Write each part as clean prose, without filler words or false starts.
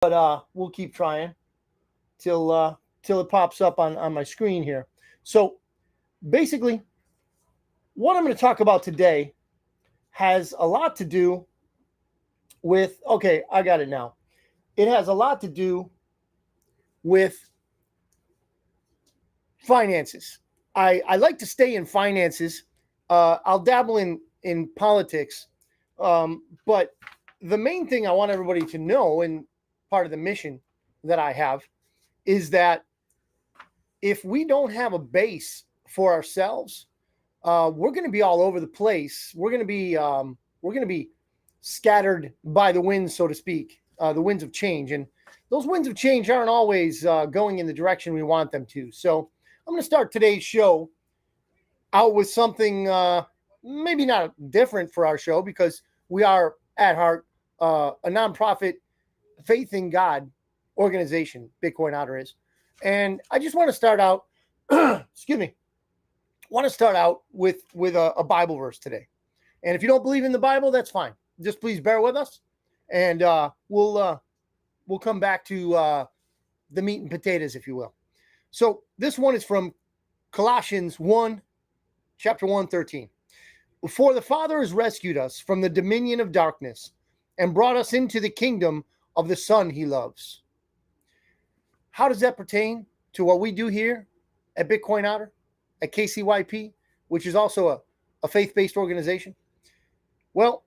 but we'll keep trying till it pops up on my screen here. So basically, what I'm going to talk about today has a lot to do with, okay, I got it now. It has a lot to do with finances. I like to stay in finances. I'll dabble in politics, but the main thing I want everybody to know, and part of the mission that I have, is that if we don't have a base for ourselves, we're going to be all over the place. We're going to be scattered by the winds, so to speak, the winds of change, and those winds of change aren't always going in the direction we want them to. So I'm going to start today's show out with something maybe not different for our show, because we are at heart a nonprofit faith in God organization. Bitcoin Otter is, and I just want to start out. Excuse me. Want to start out with a Bible verse today, and if you don't believe in the Bible, that's fine. Just please bear with us, and we'll come back to the meat and potatoes, if you will. So this one is from Colossians 1, chapter 1:13. For the Father has rescued us from the dominion of darkness and brought us into the kingdom of the Son he loves. How does that pertain to what we do here at Bitcoin Otter, at KCYP, which is also a faith-based organization? Well,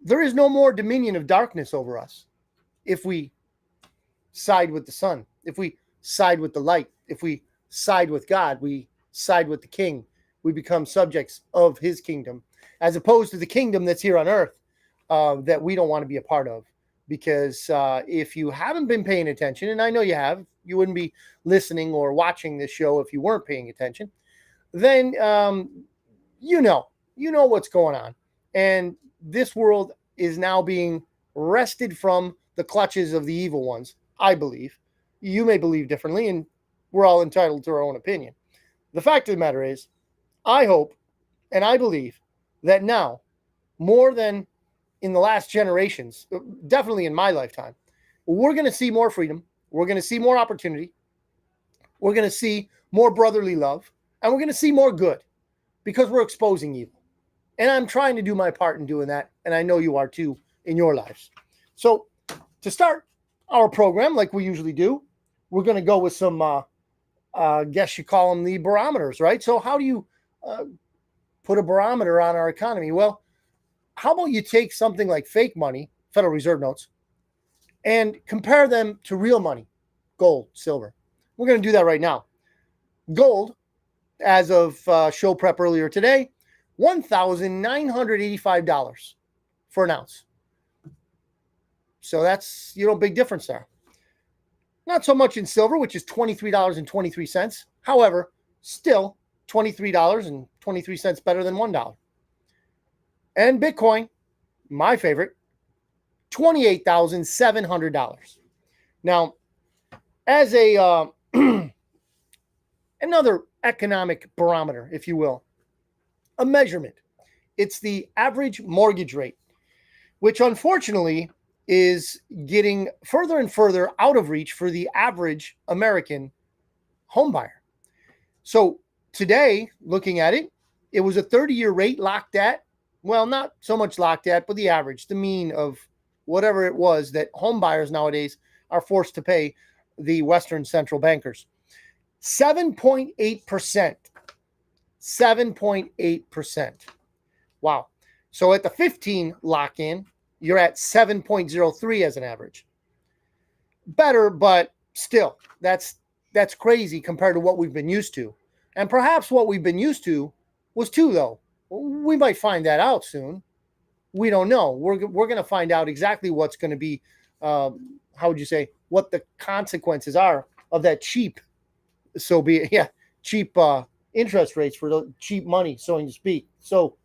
there is no more dominion of darkness over us if we side with the Son, if we side with the light, if we side with God, we side with the King. We become subjects of his kingdom, as opposed to the kingdom that's here on earth that we don't want to be a part of. Because if you haven't been paying attention, and I know you have, you wouldn't be listening or watching this show if you weren't paying attention, then you know what's going on. And this world is now being wrested from the clutches of the evil ones, I believe. You may believe differently, and we're all entitled to our own opinion. The fact of the matter is, I hope and I believe that now, more than in the last generations, definitely in my lifetime, we're going to see more freedom. We're going to see more opportunity. We're going to see more brotherly love, and we're going to see more good, because we're exposing evil. And I'm trying to do my part in doing that, and I know you are too in your lives. So to start our program, like we usually do, we're going to go with some, guess you call them the barometers, right? So how do you put a barometer on our economy? Well, how about you take something like fake money, Federal Reserve notes, and compare them to real money, gold, silver. We're going to do that right now. Gold, as of show prep earlier today, $1,985 for an ounce. So that's, big difference there. Not so much in silver, which is $23.23. However, still $23.23 better than $1. And Bitcoin, my favorite, $28,700. Now, as a another economic barometer, if you will, a measurement, it's the average mortgage rate, which unfortunately is getting further and further out of reach for the average American homebuyer. So today, looking at it, it was a 30-year rate locked at, well, not so much locked at, but the average, the mean of whatever it was that home buyers nowadays are forced to pay the Western central bankers. 7.8%. 7.8%. Wow. So at the 15 lock-in, you're at 7.03 as an average. Better, but still, that's crazy compared to what we've been used to. And perhaps what we've been used to was 2, though. We might find that out soon. We don't know. We're going to find out exactly what's going to be, how would you say, what the consequences are of that cheap, cheap interest rates for the cheap money, so to speak. So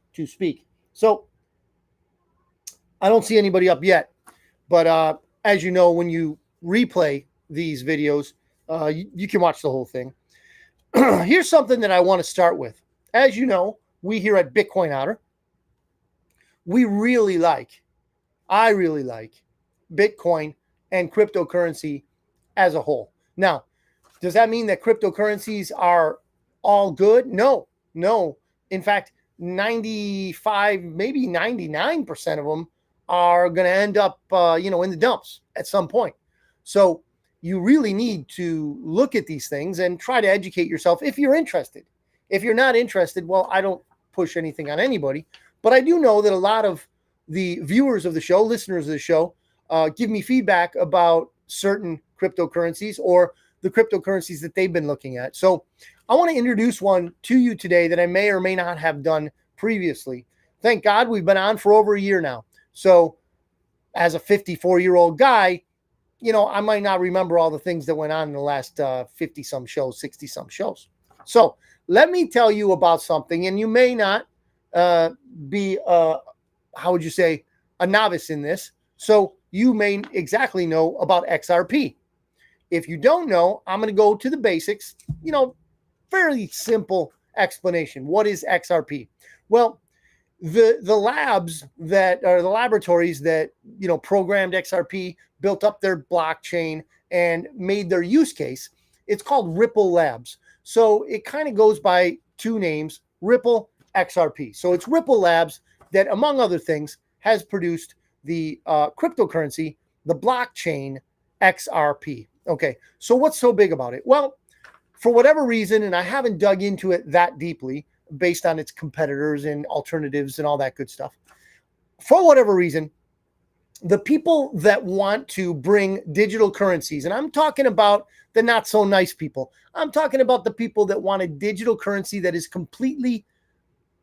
I don't see anybody up yet, but as you know, when you replay these videos, you can watch the whole thing. Here's something that I want to start with. As you know, we here at Bitcoin Otter, I really like Bitcoin and cryptocurrency as a whole. Now, does that mean that cryptocurrencies are all good? No. In fact, 95, maybe 99% of them are going to end up, in the dumps at some point. So you really need to look at these things and try to educate yourself if you're interested. If you're not interested, well, I don't push anything on anybody, but I do know that a lot of the viewers of the show, listeners of the show, give me feedback about certain cryptocurrencies or the cryptocurrencies that they've been looking at. So I want to introduce one to you today that I may or may not have done previously. Thank God we've been on for over a year now. So as a 54-year-old guy, I might not remember all the things that went on in the last 50-some shows, 60-some shows. So let me tell you about something, and you may not be, how would you say, a novice in this. So you may exactly know about XRP. If you don't know, I'm going to go to the basics, fairly simple explanation. What is XRP? Well, the labs that are the laboratories that, programmed XRP, built up their blockchain and made their use case. It's called Ripple Labs. So it kind of goes by two names, Ripple XRP. So it's Ripple Labs that, among other things, has produced the cryptocurrency, the blockchain XRP. Okay, so what's so big about it? Well, for whatever reason, and I haven't dug into it that deeply based on its competitors and alternatives and all that good stuff. For whatever reason, the people that want to bring digital currencies, and I'm talking about the not so nice people. I'm talking about the people that want a digital currency that is completely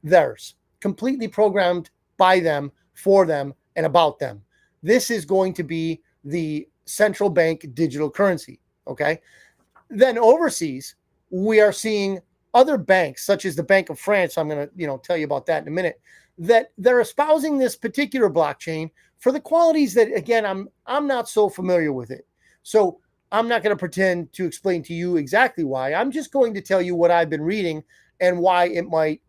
theirs, completely programmed by them, for them, and about them. This is going to be the central bank digital currency. Okay. Then overseas, we are seeing other banks, such as the Bank of France. I'm going to, tell you about that in a minute, that they're espousing this particular blockchain for the qualities that, again, I'm not so familiar with it. So I'm not going to pretend to explain to you exactly why. I'm just going to tell you what I've been reading and why it might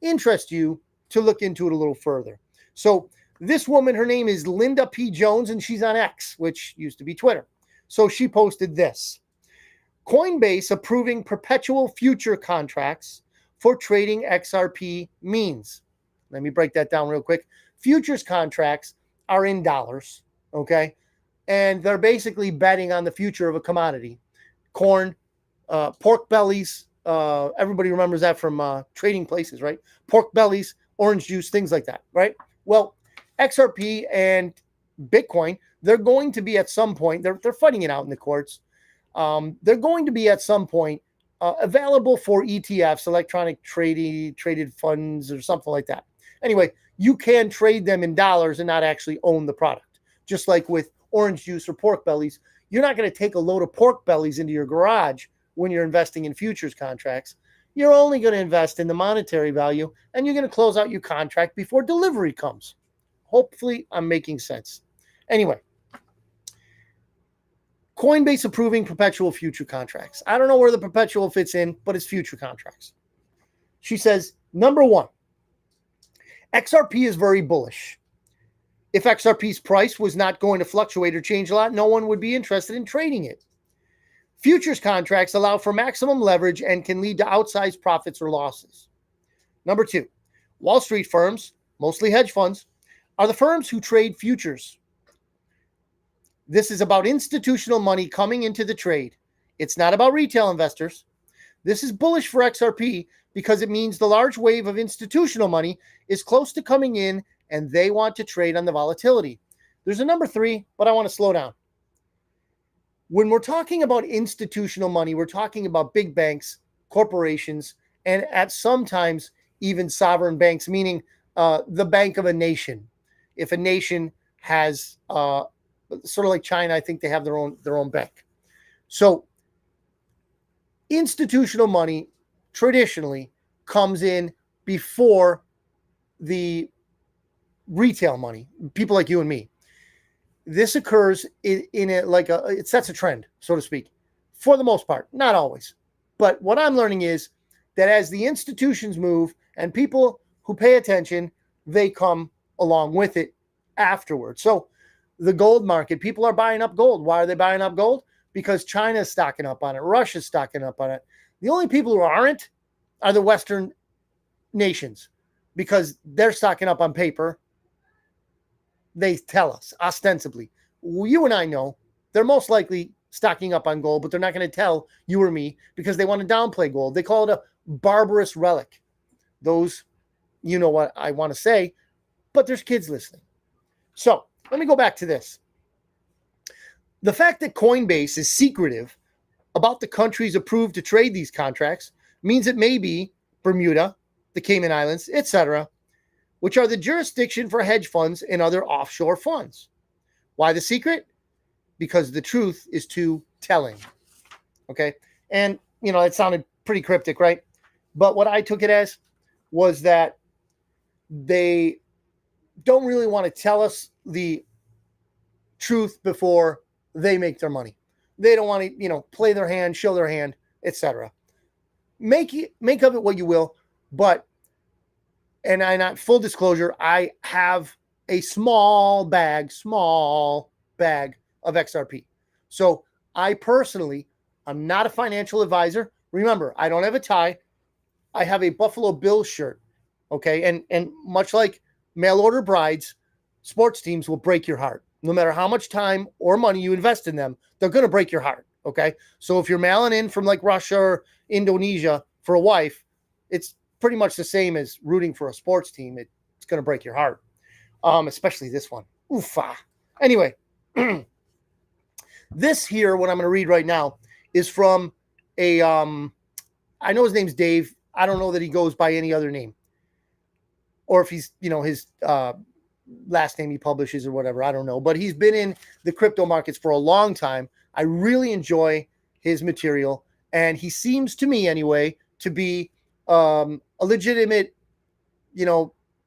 interest you to look into it a little further. So this woman, her name is Linda P. Jones, and she's on X, which used to be Twitter. So she posted this: Coinbase approving perpetual future contracts for trading XRP means. Let me break that down real quick. Futures contracts are in dollars, okay? And they're basically betting on the future of a commodity. Corn, pork bellies, everybody remembers that from trading places, right? Pork bellies, orange juice, things like that, right? Well, XRP and Bitcoin, they're going to be at some point, they're fighting it out in the courts. They're going to be at some point available for ETFs, electronic traded funds or something like that. Anyway, you can trade them in dollars and not actually own the product. Just like with orange juice or pork bellies, you're not going to take a load of pork bellies into your garage when you're investing in futures contracts. You're only going to invest in the monetary value, and you're going to close out your contract before delivery comes. Hopefully, I'm making sense. Anyway, Coinbase approving perpetual future contracts. I don't know where the perpetual fits in, but it's future contracts. She says, number one, XRP is very bullish. If XRP's price was not going to fluctuate or change a lot, no one would be interested in trading it. Futures contracts allow for maximum leverage and can lead to outsized profits or losses. Number two, Wall Street firms, mostly hedge funds, are the firms who trade futures. This is about institutional money coming into the trade. It's not about retail investors. This is bullish for XRP because it means the large wave of institutional money is close to coming in and they want to trade on the volatility. There's a number three, but I want to slow down. When we're talking about institutional money, we're talking about big banks, corporations, and at sometimes even sovereign banks, meaning the bank of a nation. If a nation has sort of like China, I think they have their own bank. So institutional money traditionally comes in before the retail money, people like you and me. This occurs it sets a trend, so to speak, for the most part, not always. But what I'm learning is that as the institutions move and people who pay attention, they come along with it afterwards. So the gold market. People are buying up gold. Why are they buying up gold? Because China's stocking up on it. Russia's stocking up on it. The only people who aren't are the Western nations, because they're stocking up on paper. They tell us ostensibly. You and I know they're most likely stocking up on gold, but they're not going to tell you or me because they want to downplay gold. They call it a barbarous relic. Those, you know what I want to say, but there's kids listening. So let me go back to this. The fact that Coinbase is secretive about the countries approved to trade these contracts means it may be Bermuda, the Cayman Islands, etc., which are the jurisdiction for hedge funds and other offshore funds. Why the secret? Because the truth is too telling. Okay. And, it sounded pretty cryptic, right? But what I took it as was that they don't really want to tell us the truth before they make their money. They don't want to, play their hand, show their hand, etc. Make of it what you will, but, and I not full disclosure, I have a small bag of XRP. So I personally, I'm not a financial advisor. Remember, I don't have a tie. I have a Buffalo Bills shirt. Okay. And much like mail order brides, sports teams will break your heart. No matter how much time or money you invest in them, they're going to break your heart. Okay. So if you're mailing in from like Russia or Indonesia for a wife, it's pretty much the same as rooting for a sports team. It's going to break your heart. Especially this one. Oofa. Anyway, this here, what I'm going to read right now, is from a, I know his name's Dave. I don't know that he goes by any other name, or if he's, his last name he publishes or whatever. I don't know, but he's been in the crypto markets for a long time. I really enjoy his material, and he seems to me anyway to be a legitimate,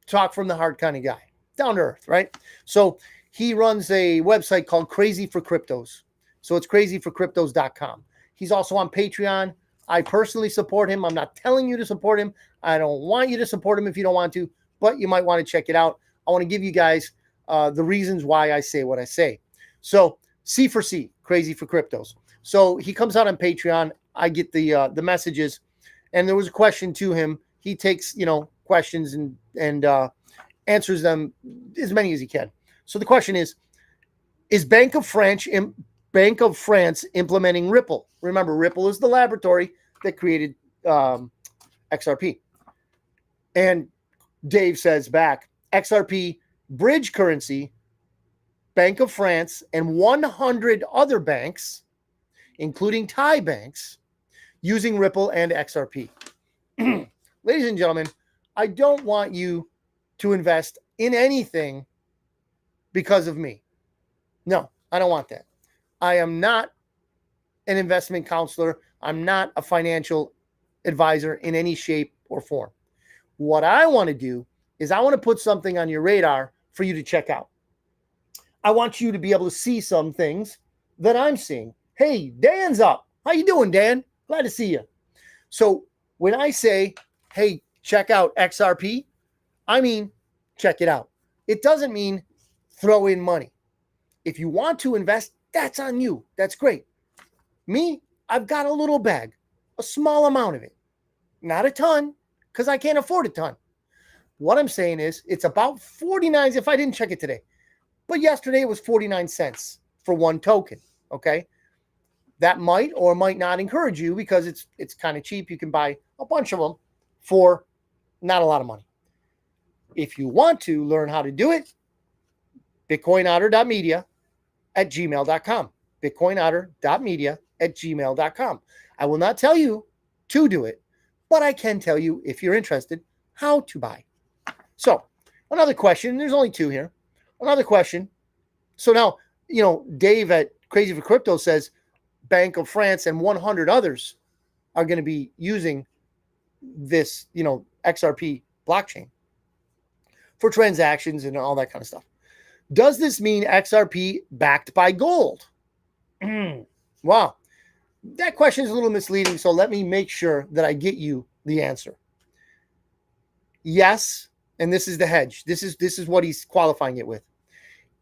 talk from the heart kind of guy, down to earth, right? So he runs a website called Crazy for Cryptos. So it's crazyforcryptos.com. He's also on Patreon. I personally support him. I'm not telling you to support him. I don't want you to support him if you don't want to, but you might want to check it out. I want to give you guys the reasons why I say what I say. So C4C, Crazy for Cryptos. So he comes out on Patreon. I get the messages, and there was a question to him. He takes, questions and answers them as many as he can. So the question is Bank of France implementing Ripple? Remember, Ripple is the laboratory that created XRP. And Dave says back, XRP bridge currency, Bank of France, and 100 other banks, including Thai banks, using Ripple and XRP. Ladies and gentlemen, I don't want you to invest in anything because of me. No, I don't want that. I am not an investment counselor. I'm not a financial advisor in any shape or form. What I want to do is I want to put something on your radar for you to check out. I want you to be able to see some things that I'm seeing. Hey, Dan's up. How you doing, Dan? Glad to see you. So when I say, hey, check out XRP, I mean, check it out. It doesn't mean throw in money. If you want to invest, that's on you. That's great. Me, I've got a little bag, a small amount of it. Not a ton, because I can't afford a ton. What I'm saying is it's about 49, if I didn't check it today. But yesterday it was 49 cents for one token, okay? That might or might not encourage you because it's kind of cheap. You can buy a bunch of them for not a lot of money. If you want to learn how to do it, bitcoinotter.media@gmail.com. bitcoinotter.media@gmail.com. I will not tell you to do it, but I can tell you, if you're interested, how to buy. So another question, there's only two here. Another question. So now, Dave at Crazy for Crypto says Bank of France and 100 others are going to be using this, XRP blockchain for transactions and all that kind of stuff. Does this mean XRP backed by gold? Wow. That question is a little misleading, so let me make sure that I get you the answer. Yes, and this is the hedge. This is what he's qualifying it with.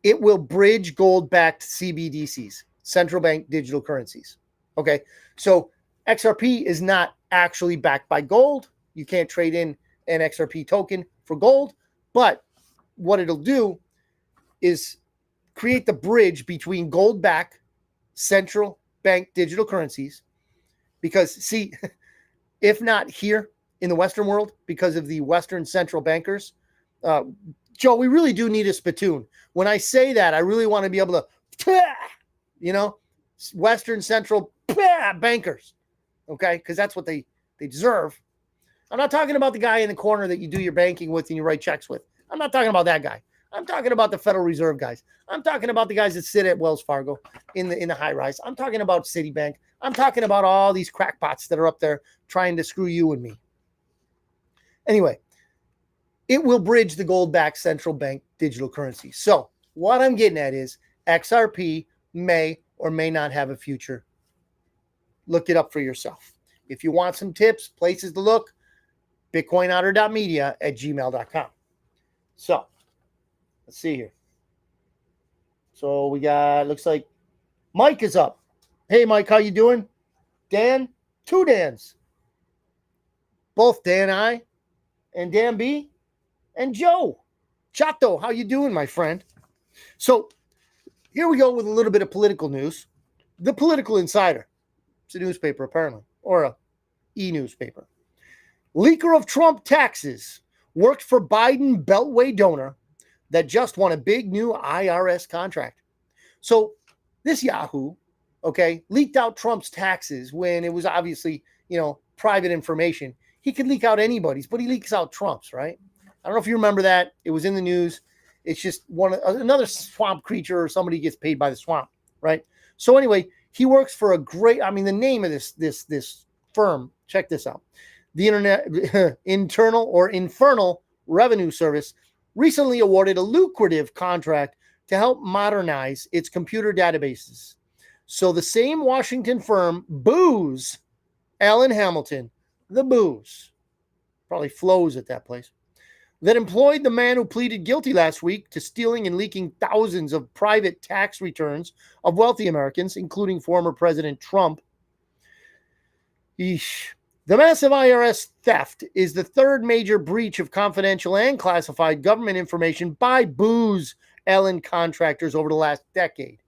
it will bridge gold-backed CBDCs, central bank digital currencies. Okay, so XRP is not actually backed by gold. You can't trade in an XRP token for gold, but what it'll do is create the bridge between gold-backed central bank digital currencies. Because, see, if not here in the Western world, because of the Western central bankers, Joe, we really do need a spittoon. When I say that, I really want to be able to, Western central bankers, okay? Because that's what they deserve. I'm not talking about the guy in the corner that you do your banking with and you write checks with. I'm not talking about that guy. I'm talking about the Federal Reserve guys. I'm talking about the guys that sit at Wells Fargo in the high rise. I'm talking about Citibank. I'm talking about all these crackpots that are up there trying to screw you and me. Anyway, it will bridge the gold-backed central bank digital currency. So what I'm getting at is XRP may or may not have a future. Look it up for yourself. If you want some tips, places to look, bitcoinotter.media@gmail.com. So let's see here. So we got, looks like Mike is up. Hey, Mike, how you doing? Dan? Two Dans. Both Dan I and Dan B and Joe. Chato, how you doing, my friend? So here we go with a little bit of political news. The Political Insider. It's a newspaper, apparently, or a e-newspaper. Leaker of Trump taxes worked for Biden Beltway donor that just won a big new IRS contract. So this Yahoo, okay, leaked out Trump's taxes when it was obviously, private information. He could leak out anybody's, but he leaks out Trump's, right? I don't know if you remember that. It was in the news. It's just another swamp creature or somebody gets paid by the swamp, right? So anyway, he works for the name of this firm, check this out. The Infernal Revenue Service recently awarded a lucrative contract to help modernize its computer databases. So the same Washington firm, Booz Allen Hamilton, the Booz, probably flows at that place, that employed the man who pleaded guilty last week to stealing and leaking thousands of private tax returns of wealthy Americans, including former President Trump. Eesh. The massive IRS theft is the third major breach of confidential and classified government information by Booz Allen contractors over the last decade.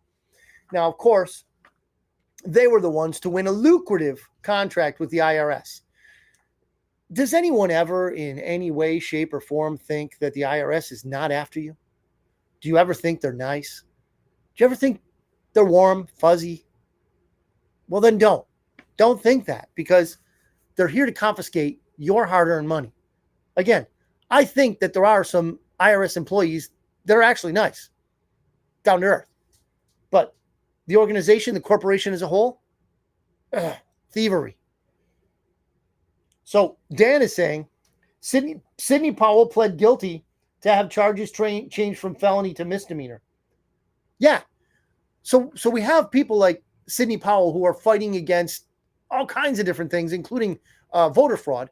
Now, of course, they were the ones to win a lucrative contract with the IRS. Does anyone ever in any way, shape, or form think that the IRS is not after you? Do you ever think they're nice? Do you ever think they're warm, fuzzy? Well, then don't. Don't think that, because they're here to confiscate your hard-earned money. Again, I think that there are some IRS employees that are actually nice, down to earth. But the organization, the corporation as a whole, thievery. So Dan is saying Sidney Powell pled guilty to have charges changed from felony to misdemeanor. Yeah. So we have people like Sidney Powell who are fighting against all kinds of different things, including voter fraud,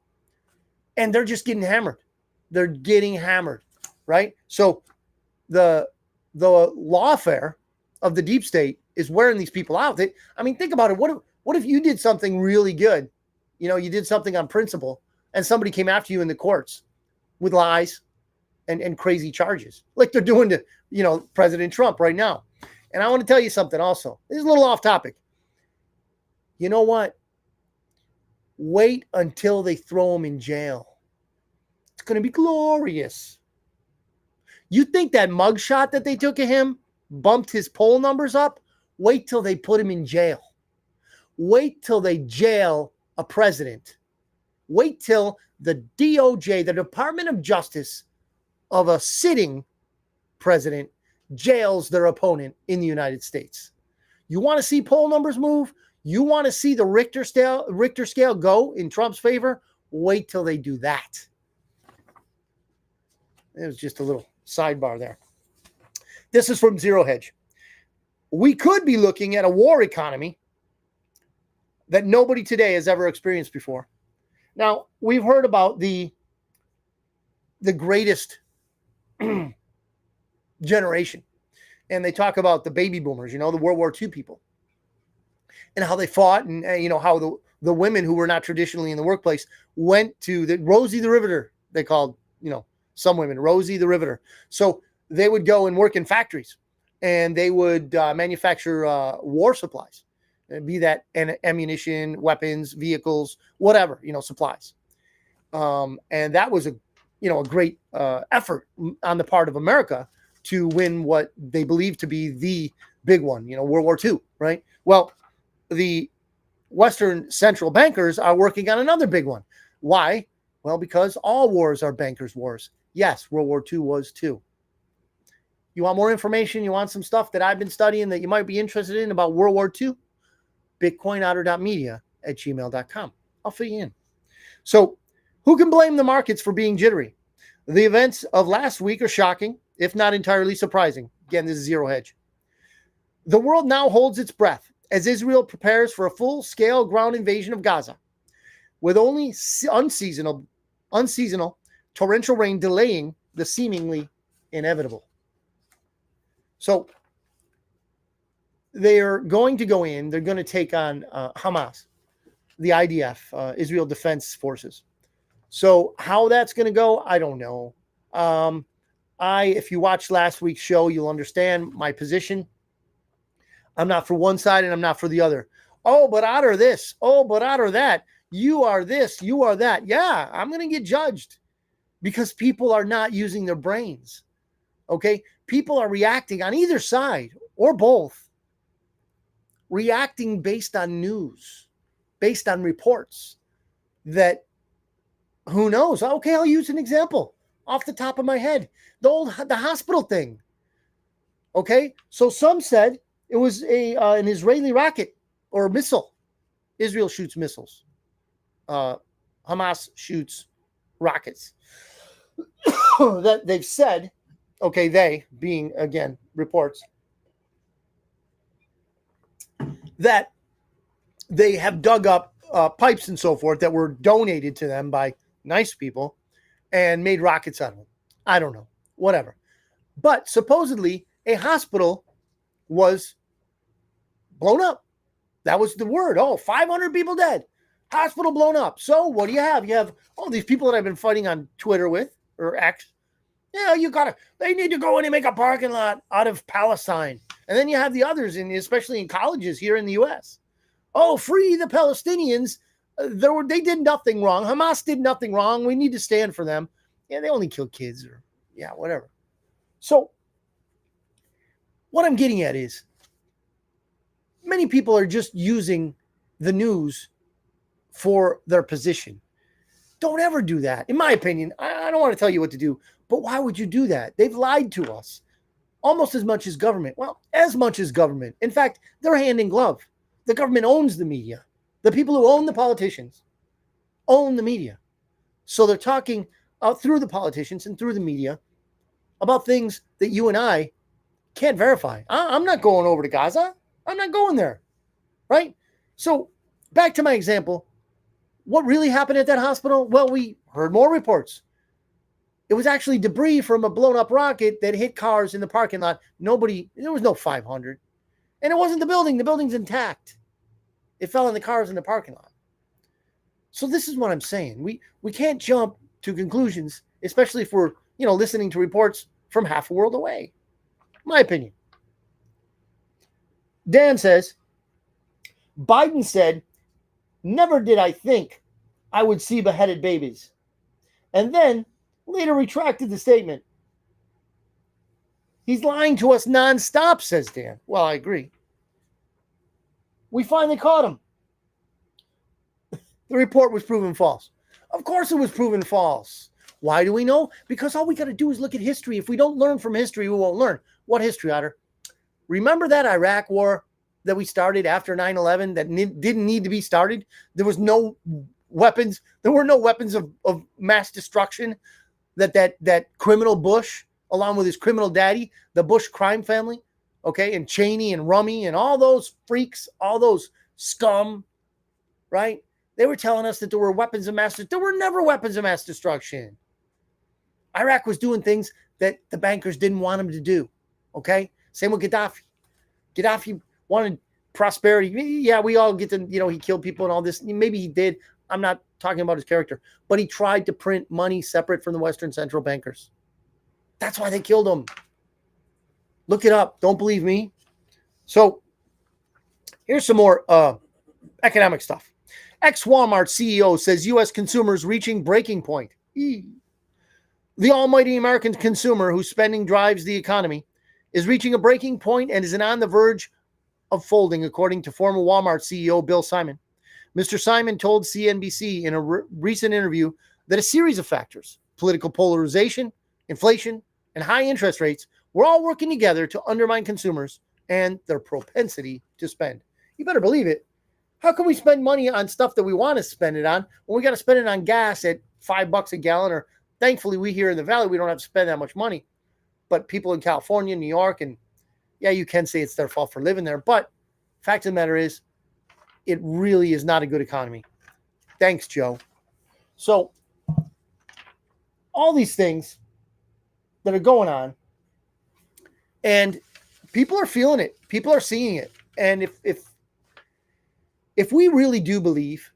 and they're just getting hammered. They're getting hammered, right? So the lawfare of the deep state is wearing these people out. Think about it. What if you did something really good? You did something on principle, and somebody came after you in the courts with lies and crazy charges, like they're doing to President Trump right now. And I want to tell you something also. This is a little off topic. You know what? Wait until they throw him in jail. It's going to be glorious. You think that mugshot that they took of him bumped his poll numbers up? Wait till they put him in jail. Wait till they jail a president. Wait till the DOJ, the Department of Justice of a sitting president, jails their opponent in the United States. You want to see poll numbers move? You want to see the Richter scale go in Trump's favor? Wait till they do that. It was just a little sidebar there. This is from Zero Hedge. We could be looking at a war economy that nobody today has ever experienced before. Now, we've heard about the greatest generation. and they talk about the baby boomers, the World War II people, and how they fought, and how the women who were not traditionally in the workplace went to the Rosie the Riveter. They called, some women Rosie the Riveter. So they would go and work in factories, and they would manufacture war supplies, be that ammunition, weapons, vehicles, whatever, supplies. And that was a great effort on the part of America to win what they believed to be the big one, World War II, right? Well, the Western central bankers are working on another big one. Why? Well, because all wars are bankers' wars. Yes, World War II was too. You want more information? You want some stuff that I've been studying that you might be interested in about World War II? BitcoinOtter.media@gmail.com. I'll fill you in. So, who can blame the markets for being jittery? The events of last week are shocking, if not entirely surprising. Again, this is Zero Hedge. The world now holds its breath as Israel prepares for a full-scale ground invasion of Gaza, with only unseasonal torrential rain delaying the seemingly inevitable. So they're going to go in. They're going to take on Hamas, the IDF, Israel Defense Forces. So how that's going to go, I don't know. If you watched last week's show, you'll understand my position. I'm not for one side and I'm not for the other. Oh, but Otter this. Oh, but Otter that. You are this. You are that. Yeah, I'm going to get judged because people are not using their brains. Okay? People are reacting on either side or both. Reacting based on news, based on reports that who knows? Okay, I'll use an example off the top of my head. The hospital thing. Okay? So some said it was an Israeli rocket or missile. Israel shoots missiles. Hamas shoots rockets. That they've said, okay, they being, again, reports, that they have dug up pipes and so forth that were donated to them by nice people and made rockets out of them. I don't know. Whatever. But supposedly a hospital was blown up. That was the word. 500 people dead. Hospital blown up. So what do you have? You have all these people that I've been fighting on Twitter with, or X. Yeah, they need to go in and make a parking lot out of Palestine. And then you have the others, especially in colleges here in the U.S. Oh, free the Palestinians. They did nothing wrong. Hamas did nothing wrong. We need to stand for them. Yeah, they only kill kids or, whatever. So what I'm getting at is many people are just using the news for their position. Don't ever do that. In my opinion, I don't want to tell you what to do, but why would you do that? They've lied to us almost as much as government. Well, as much as government. In fact, they're hand in glove. The government owns the media. The people who own the politicians own the media. So they're talking through the politicians and through the media about things that you and I can't verify. I'm not going over to Gaza. I'm not going there. Right? So back to my example. What really happened at that hospital? Well, we heard more reports. It was actually debris from a blown up rocket that hit cars in the parking lot. There was no 500. And it wasn't the building. The building's intact. It fell on the cars in the parking lot. So this is what I'm saying. We can't jump to conclusions, especially if we're, listening to reports from half a world away. My opinion. Dan says, Biden said, "Never did I think I would see beheaded babies." And then later retracted the statement. He's lying to us nonstop, says Dan. Well, I agree. We finally caught him. The report was proven false. Of course it was proven false. Why do we know? Because all we got to do is look at history. If we don't learn from history, we won't learn. What history, Otter? Remember that Iraq war that we started after 9/11 that didn't need to be started? There was no weapons. There were no weapons of mass destruction that criminal Bush, along with his criminal daddy, the Bush crime family, okay, and Cheney and Rummy and all those freaks, all those scum, right? They were telling us that there were weapons of mass destruction. There were never weapons of mass destruction. Iraq was doing things that the bankers didn't want them to do, okay? Same with Gaddafi. Gaddafi wanted prosperity. Yeah, we all get to, he killed people and all this. Maybe he did. I'm not talking about his character, but he tried to print money separate from the Western central bankers. That's why they killed him. Look it up. Don't believe me. So here's some more economic stuff. Ex-Walmart CEO says U.S. consumers reaching breaking point. The almighty American consumer whose spending drives the economy is reaching a breaking point and is on the verge of folding, according to former Walmart CEO Bill Simon. Mr. Simon told CNBC in a recent interview that a series of factors, political polarization, inflation, and high interest rates, were all working together to undermine consumers and their propensity to spend. You better believe it. How can we spend money on stuff that we want to spend it on when we got to spend it on gas at $5 a gallon? Or thankfully, we here in the Valley, we don't have to spend that much money. But people in California, New York, and yeah, you can say it's their fault for living there. But fact of the matter is, it really is not a good economy. Thanks, Joe. So all these things that are going on, and people are feeling it. People are seeing it. And if we really do believe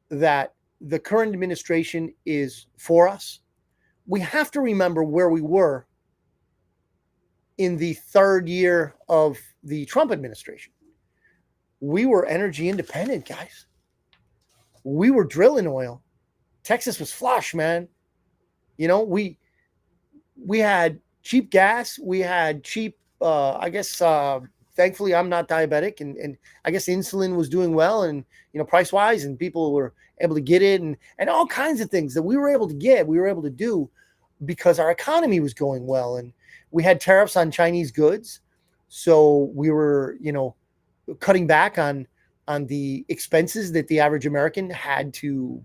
that the current administration is for us, we have to remember where we were in the third year of the Trump administration. We were energy independent, guys. We were drilling oil. Texas was flush, man. We had cheap gas. We had cheap, thankfully I'm not diabetic, and I guess insulin was doing well, and price wise, and people were able to get it, and all kinds of things that we were able to get, we were able to do because our economy was going well, and we had tariffs on Chinese goods, so we were cutting back on the expenses that the average American had to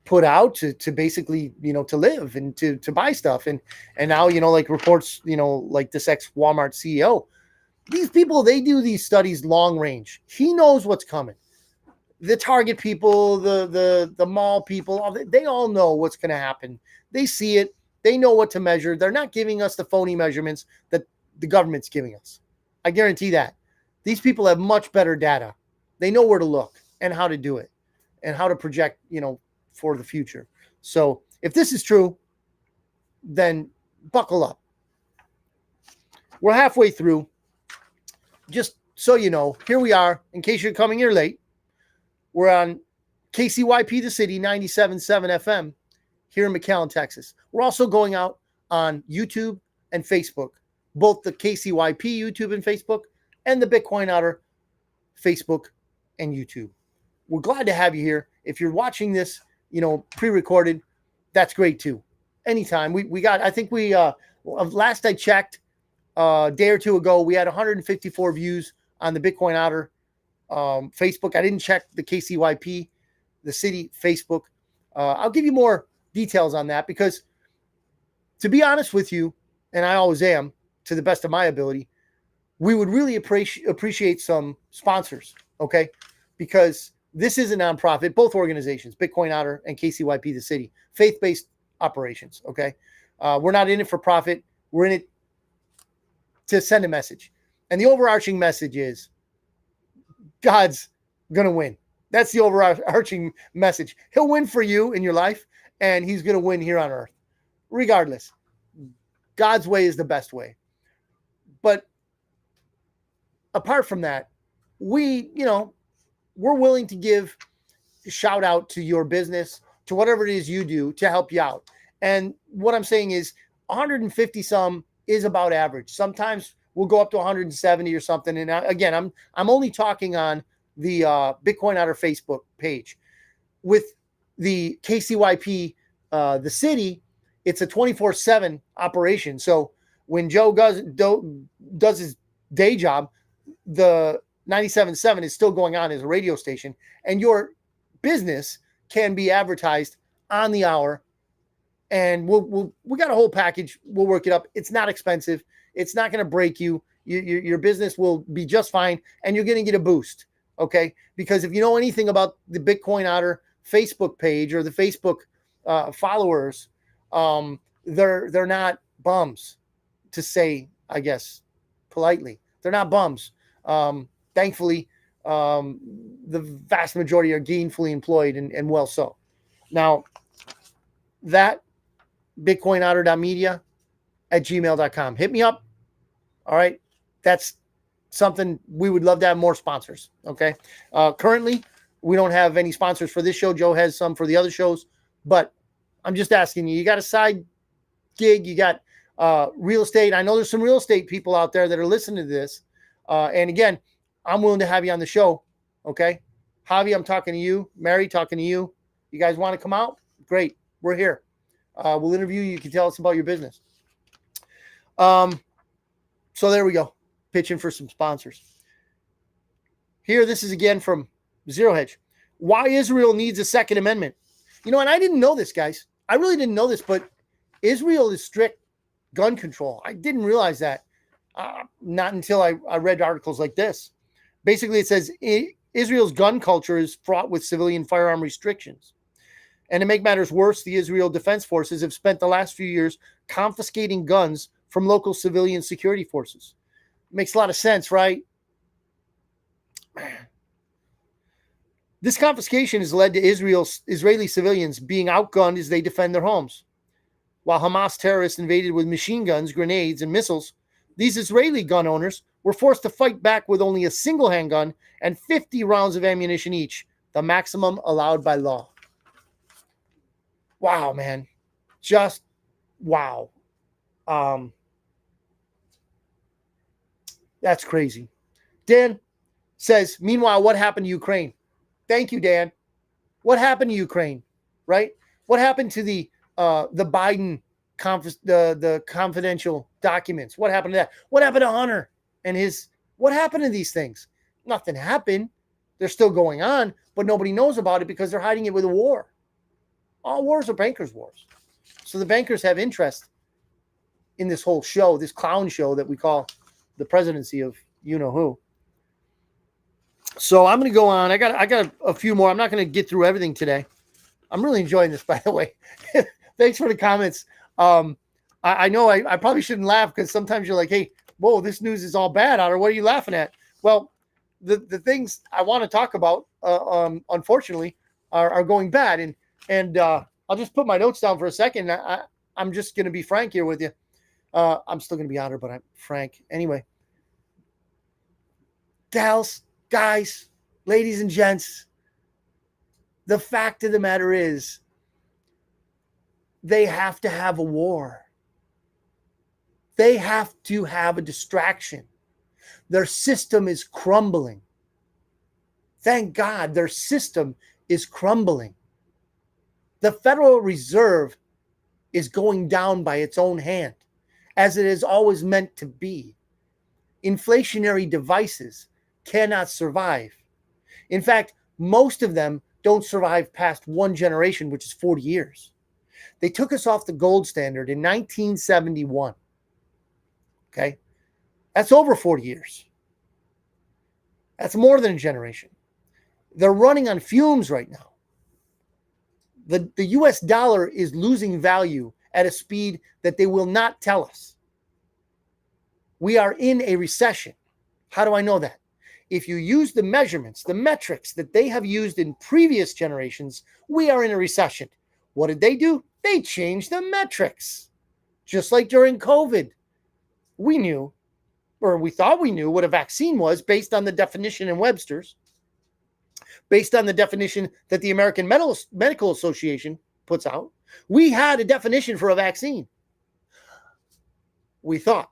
put out to basically to live and to buy stuff, and now like reports like this ex-Walmart CEO, these people, they do these studies long range. He knows what's coming. The Target people, the mall people, they all know what's going to happen. They see it. They know what to measure. They're not giving us the phony measurements that the government's giving us. I guarantee that. These people have much better data. They know where to look and how to do it and how to project, for the future. So if this is true, then buckle up. We're halfway through. Just so you know, here we are. In case you're coming here late, we're on KCYP The City 97.7 FM here in McAllen, Texas. We're also going out on YouTube and Facebook, both the KCYP YouTube and Facebook and the Bitcoin Otter Facebook and YouTube. We're glad to have you here. If you're watching this, pre-recorded, that's great too. Anytime. We got, I think last I checked a day or two ago, we had 154 views on the Bitcoin Otter Facebook. I didn't check the KCYP, the city Facebook. I'll give you more details on that because, to be honest with you, and I always am, to the best of my ability, we would really appreciate some sponsors, okay? Because this is a nonprofit, both organizations, Bitcoin Otter and KCYP The City, faith-based operations, okay? We're not in it for profit. We're in it to send a message. And the overarching message is God's going to win. That's the overarching message. He'll win for you in your life, and he's going to win here on earth. Regardless, God's way is the best way. But apart from that, we're willing to give a shout out to your business, to whatever it is you do to help you out. And what I'm saying is 150 some is about average. Sometimes we'll go up to 170 or something. And again, I'm only talking on the Bitcoin Otter Facebook page. With the KCYP, the city, it's a 24/7 operation. So when Joe does his day job, the 97.7 is still going on as a radio station, and your business can be advertised on the hour. And we got a whole package. We'll work it up. It's not expensive. It's not going to break you. Your business will be just fine, and you're going to get a boost. Okay, because if you know anything about the Bitcoin Otter Facebook page or the Facebook followers, they're not bums, to say I guess, politely. They're not bums. Thankfully, the vast majority are gainfully employed and well so. Now, that bitcoinotter.media@gmail.com. Hit me up. All right. That's something we would love to have more sponsors. Okay. Currently, we don't have any sponsors for this show. Joe has some for the other shows, but I'm just asking you, you got a side gig, you got real estate. I know there's some real estate people out there that are listening to this. And again, I'm willing to have you on the show. Okay. Javi, I'm talking to you. Mary, talking to you. You guys want to come out? Great. We're here. We'll interview you. You can tell us about your business. So there we go. Pitching for some sponsors. Here, this is again from Zero Hedge. Why Israel needs a Second Amendment. And I didn't know this, guys. I really didn't know this, but Israel is strict gun control. I didn't realize that. Not until I read articles like this. Basically, it says Israel's gun culture is fraught with civilian firearm restrictions. And to make matters worse, the Israel Defense Forces have spent the last few years confiscating guns from local civilian security forces. Makes a lot of sense, right? This confiscation has led to Israeli civilians being outgunned as they defend their homes. While Hamas terrorists invaded with machine guns, grenades, and missiles, these Israeli gun owners were forced to fight back with only a single handgun and 50 rounds of ammunition each, the maximum allowed by law. Wow, man. Just wow. That's crazy. Dan says, meanwhile, what happened to Ukraine? Thank you, Dan. What happened to Ukraine, right? What happened to the Biden the confidential documents? What happened to that? What happened to Hunter and what happened to these things? Nothing happened. They're still going on, but nobody knows about it because they're hiding it with a war. All wars are bankers' wars. So the bankers have interest in this whole show, this clown show that we call the presidency of you-know-who. So I'm going to go on. I got a few more. I'm not going to get through everything today. I'm really enjoying this, by the way. Thanks for the comments. I know I probably shouldn't laugh because sometimes you're like, hey, whoa, this news is all bad, Otter. What are you laughing at? Well, the things I want to talk about, unfortunately, are going bad. And I'll just put my notes down for a second. I'm just going to be frank here with you. I'm still going to be Otter, but I'm frank. Anyway, gals, guys, ladies and gents, the fact of the matter is they have to have a war. They have to have a distraction. Their system is crumbling. Thank God their system is crumbling. The Federal Reserve is going down by its own hand, as it is always meant to be. Inflationary devices cannot survive. In fact, most of them don't survive past one generation, which is 40 years. They took us off the gold standard in 1971. Okay? That's over 40 years. That's more than a generation. They're running on fumes right now. The US dollar is losing value at a speed that they will not tell us. We are in a recession. How do I know that? If you use the measurements, the metrics that they have used in previous generations, we are in a recession. What did they do? They changed the metrics. Just like during COVID, we knew, or we thought we knew, what a vaccine was based on the definition in Webster's, based on the definition that the American Medical Association puts out. We had a definition for a vaccine. We thought.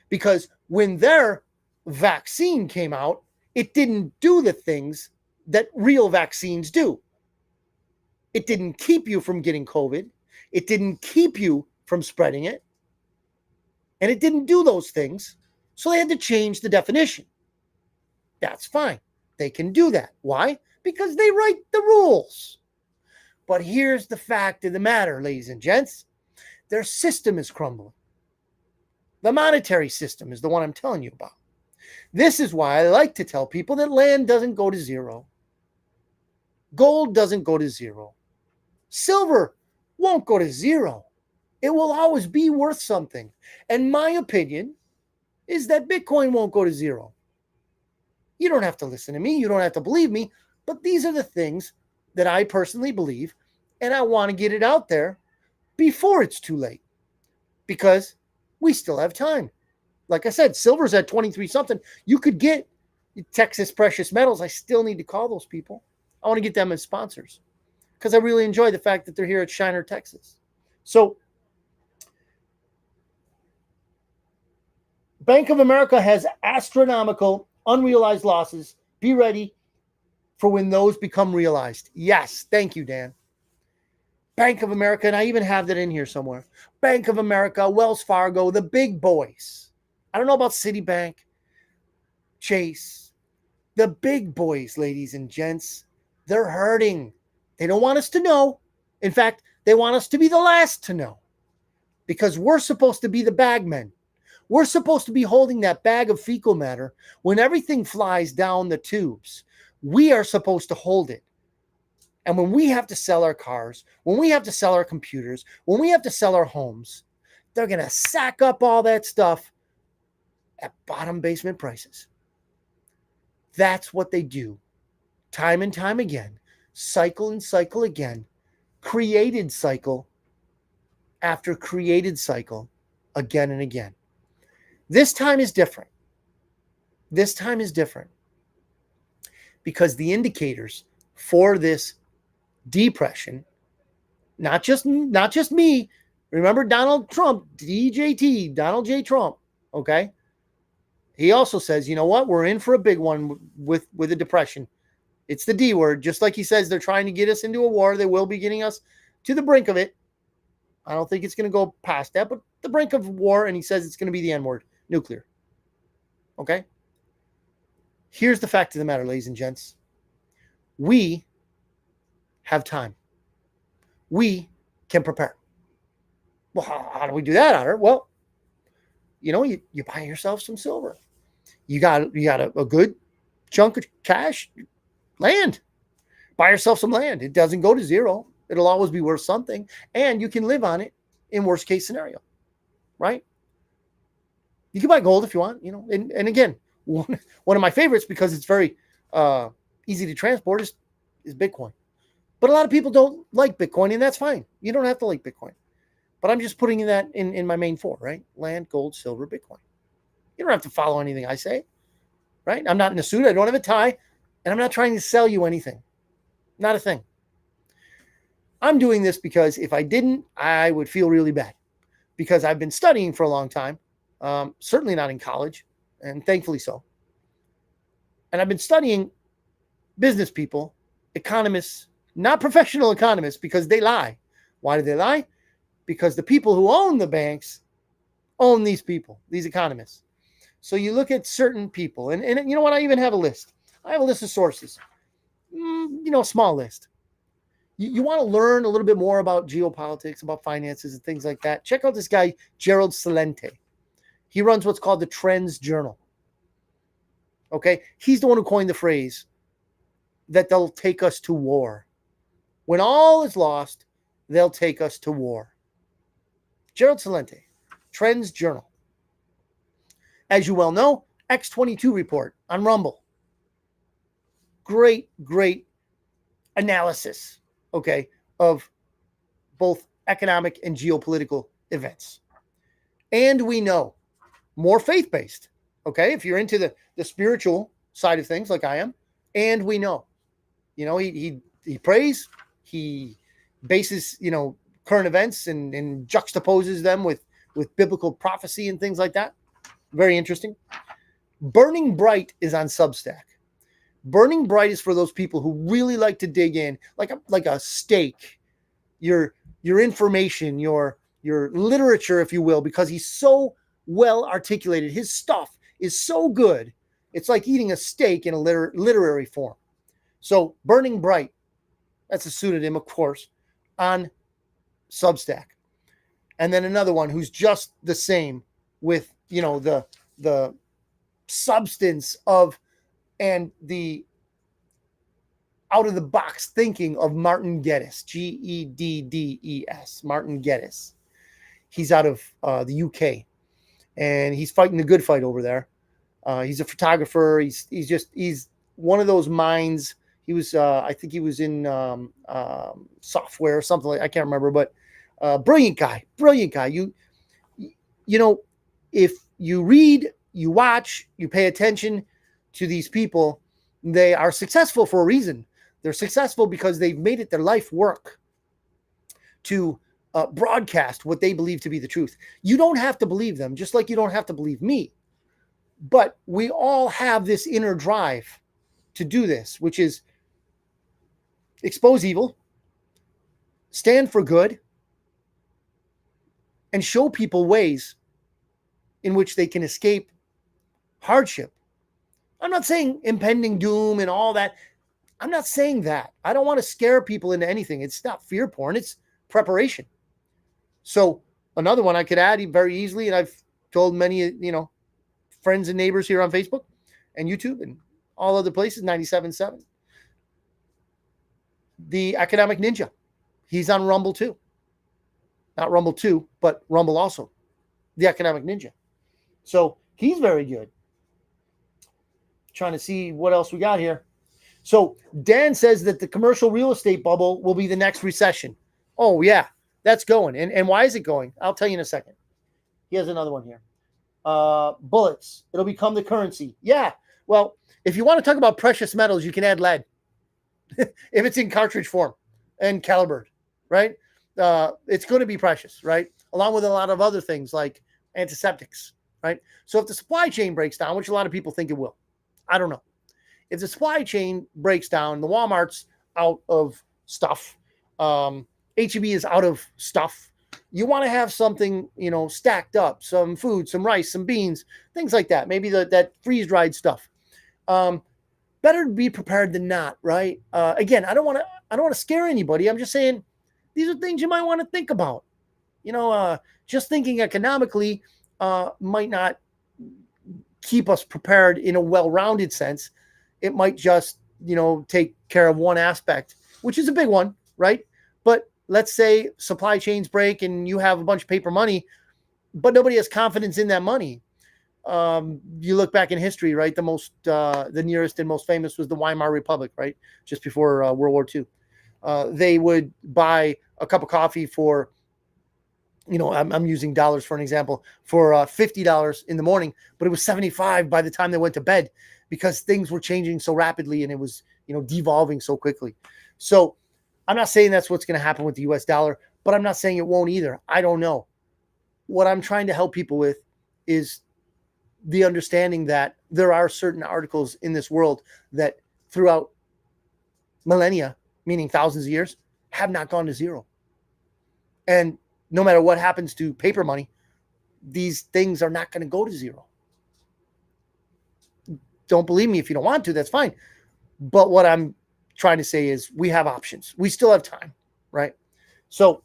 Because when their vaccine came out, it didn't do the things that real vaccines do. It didn't keep you from getting COVID. It didn't keep you from spreading it. And it didn't do those things. So they had to change the definition. That's fine. They can do that. Why? Because they write the rules. But here's the fact of the matter, ladies and gents. Their system is crumbling. The monetary system is the one I'm telling you about. This is why I like to tell people that land doesn't go to zero. Gold doesn't go to zero. Silver won't go to zero. It will always be worth something. And my opinion is that Bitcoin won't go to zero. You don't have to listen to me. You don't have to believe me. But these are the things that I personally believe. And I want to get it out there before it's too late, because we still have time. Like I said, silver's at 23 something. You could get Texas Precious Metals. I still need to call those people. I want to get them as sponsors because I really enjoy the fact that they're here at Shiner, Texas. So Bank of America has astronomical unrealized losses. Be ready for when those become realized. Yes, thank you, Dan. Bank of America, and I even have that in here somewhere. Bank of America, Wells Fargo, the big boys. I don't know about Citibank, Chase. The big boys, ladies and gents, they're hurting. They don't want us to know. In fact, they want us to be the last to know, because we're supposed to be the bagmen. We're supposed to be holding that bag of fecal matter when everything flies down the tubes. We are supposed to hold it. And when we have to sell our cars, when we have to sell our computers, when we have to sell our homes, they're going to sack up all that stuff at bottom basement prices. That's what they do time and time again, cycle and cycle again, created cycle after created cycle, again and again. This time is different. This time is different because the indicators for this depression, not just me. Remember Donald Trump, DJT, Donald J. Trump, okay? He also says, you know what? We're in for a big one with a depression. It's the D word. Just like he says they're trying to get us into a war. They will be getting us to the brink of it. I don't think it's going to go past that, but the brink of war, and he says it's going to be the N word, nuclear. Okay? Here's the fact of the matter, ladies and gents. We have time. We can prepare. Well, how do we do that, Otter? Well, you know, you buy yourself some silver. You got a good chunk of cash, land. Buy yourself some land. It doesn't go to zero. It'll always be worth something, and you can live on it in worst case scenario, right? You can buy gold if you want, you know. And again, one of my favorites, because it's very easy to transport, is Bitcoin. But a lot of people don't like Bitcoin, and that's fine. You don't have to like Bitcoin. But I'm just putting that in my main four, right? Land, gold, silver, Bitcoin. You don't have to follow anything I say, right? I'm not in a suit. I don't have a tie. And I'm not trying to sell you anything. Not a thing. I'm doing this because if I didn't, I would feel really bad. Because I've been studying for a long time. Certainly not in college. And thankfully so. And I've been studying business people, economists, not professional economists, because they lie. Why do they lie? Because the people who own the banks own these people, these economists. So you look at certain people, and you know what? I even have a list. I have a list of sources, a small list. You want to learn a little bit more about geopolitics, about finances and things like that. Check out this guy, Gerald Celente. He runs what's called the Trends Journal. Okay. He's the one who coined the phrase that they'll take us to war. When all is lost, they'll take us to war. Gerald Celente, Trends Journal. As you well know, X22 report on Rumble. Great analysis, okay, of both economic and geopolitical events. And we know, more faith-based, okay, if you're into the spiritual side of things like I am, and we know, he prays, he bases, current events and juxtaposes them with biblical prophecy and things like that. Very interesting. Burning Bright is on Substack. Burning Bright is for those people who really like to dig in, like a steak, your information, your literature, if you will, because he's so well articulated. His stuff is so good. It's like eating a steak in a literary form. So Burning Bright, that's a pseudonym, of course, on Substack. And then another one who's just the same with, the substance of and the out of the box thinking of Martin Geddes, Geddes, Martin Geddes. He's out of the UK, and he's fighting the good fight over there. He's a photographer. He's one of those minds. He was I think he was in software or something I can't remember, but brilliant guy. You know, if you read, you watch, you pay attention to these people, they are successful for a reason. They're successful because they've made it their life work to broadcast what they believe to be the truth. You don't have to believe them, just like you don't have to believe me. But we all have this inner drive to do this, which is expose evil, stand for good, and show people ways in which they can escape hardship. I'm not saying impending doom and all that. I'm not saying that. I don't want to scare people into anything. It's not fear porn. It's preparation. So another one I could add very easily, and I've told many, friends and neighbors here on Facebook and YouTube and all other places, 97.7. The Economic Ninja. He's on Rumble too. Not Rumble 2, but Rumble also. The Economic Ninja. So he's very good. Trying to see what else we got here. So Dan says that the commercial real estate bubble will be the next recession. Oh, yeah, that's going. And why is it going? I'll tell you in a second. He has another one here. Bullets. It'll become the currency. Yeah. Well, if you want to talk about precious metals, you can add lead. If it's in cartridge form and calibered, right? It's going to be precious, right? Along with a lot of other things like antiseptics, right? So if the supply chain breaks down, which a lot of people think it will, I don't know. If the supply chain breaks down, the Walmart's out of stuff, H-E-B is out of stuff, you want to have something, stacked up, some food, some rice, some beans, things like that. Maybe that freeze-dried stuff. Better to be prepared than not, right? Again, I don't want to scare anybody. I'm just saying these are things you might want to think about. Just thinking economically might not keep us prepared in a well-rounded sense. It might just, take care of one aspect, which is a big one, right? But let's say supply chains break and you have a bunch of paper money, but nobody has confidence in that money. You look back in history, right? The nearest and most famous was the Weimar Republic, right? Just before World War II. They would buy a cup of coffee for, I'm using dollars for an example, for $50 in the morning, but it was $75 by the time they went to bed because things were changing so rapidly and it was, devolving so quickly. So I'm not saying that's what's going to happen with the US dollar, but I'm not saying it won't either. I don't know. What I'm trying to help people with is the understanding that there are certain articles in this world that throughout millennia, meaning thousands of years, have not gone to zero. And no matter what happens to paper money, these things are not going to go to zero. Don't believe me if you don't want to, that's fine. But what I'm trying to say is we have options. We still have time, right? So